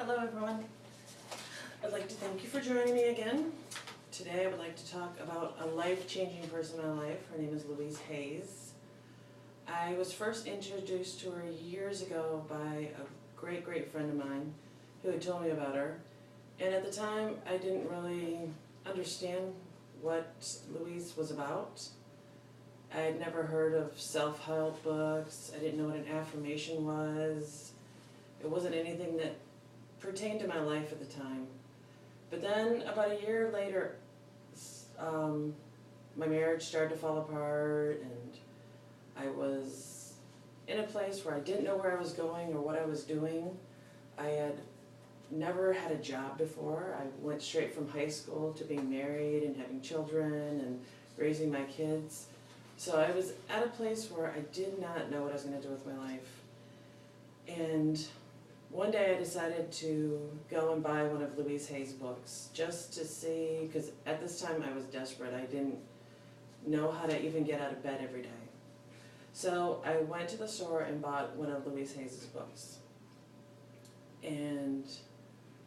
Hello everyone. I'd like to thank you for joining me again. Today I would like to talk about a life-changing person in my life. Her name is Louise Hay. I was first introduced to her years ago by a great friend of mine who had told me about her. And at the time I didn't really understand what Louise was about. I had never heard of self-help books. I didn't know what an affirmation was. It wasn't anything that pertained to my life at the time. But then about a year later, my marriage started to fall apart, and I was in a place where I didn't know where I was going or what I was doing. I had never had a job before. I went straight from high school to being married and having children and raising my kids. So I was at a place where I did not know what I was going to do with my life. And one day I decided to go and buy one of Louise Hay's books just to see, because at this time I was desperate. I didn't know how to even get out of bed every day. So I went to the store and bought one of Louise Hay's books. And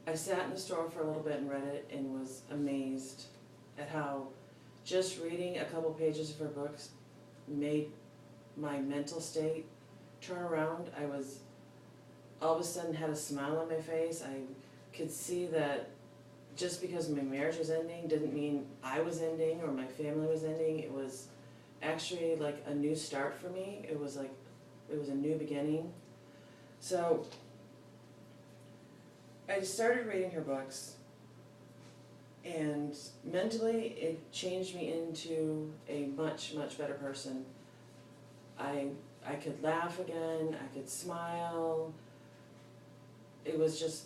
I sat in the store for a little bit and read it and was amazed at how just reading a couple pages of her books made my mental state turn around. I was all of a sudden had a smile on my face. I could see that just because my marriage was ending didn't mean I was ending or my family was ending. It was actually like a new start for me. It was a new beginning. So I started reading her books, and mentally it changed me into a much better person. I could laugh again, I could smile. It was just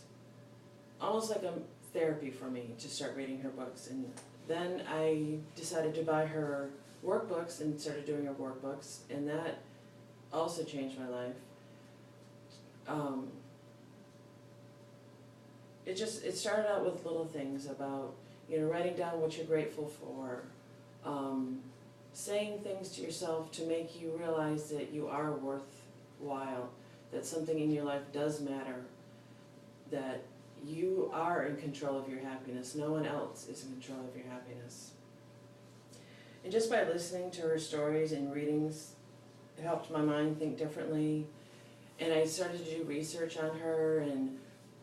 almost like a therapy for me to start reading her books. And then I decided to buy her workbooks and started doing her workbooks, and that also changed my life. It started out with little things about, writing down what you're grateful for, saying things to yourself to make you realize that you are worthwhile, that something in your life does matter, that you are in control of your happiness. No one else is in control of your happiness. And just by listening to her stories and readings, it helped my mind think differently. And I started to do research on her and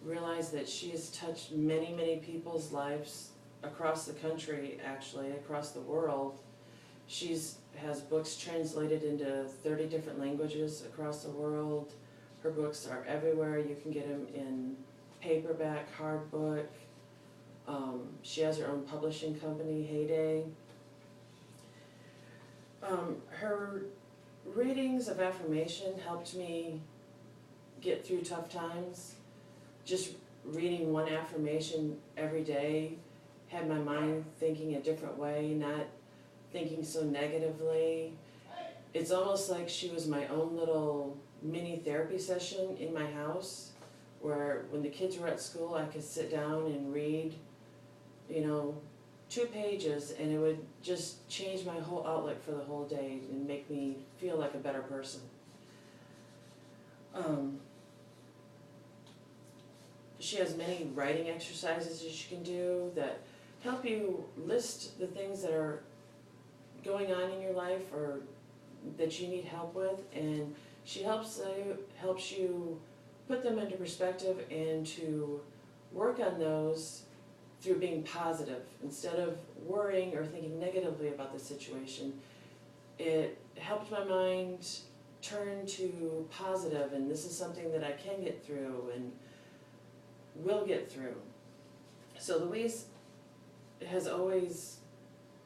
realized that she has touched many people's lives across the country, actually, across the world. She has books translated into 30 different languages across the world. Her books are everywhere. You can get them in paperback, hard book. She has her own publishing company, Heyday. Her readings of affirmation helped me get through tough times. Just reading one affirmation every day had my mind thinking a different way, not thinking so negatively. It's almost like she was my own little mini therapy session in my house, where when the kids were at school I could sit down and read, 2 pages, and it would just change my whole outlook for the whole day and make me feel like a better person. She has many writing exercises that you can do that help you list the things that are going on in your life or that you need help with, and she helps you put them into perspective and to work on those through being positive instead of worrying or thinking negatively about the situation. It helped my mind turn to positive, and this is something that I can get through and will get through. So Louise has always,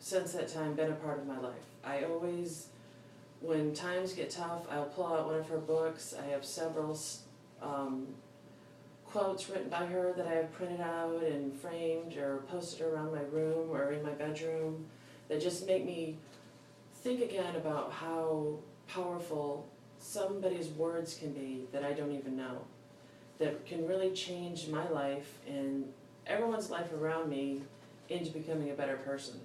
since that time, been a part of my life. I always, when times get tough, I'll pull out one of her books. I have several quotes written by her that I have printed out and framed or posted around my room or in my bedroom that just make me think again about how powerful somebody's words can be that I don't even know, that can really change my life and everyone's life around me into becoming a better person.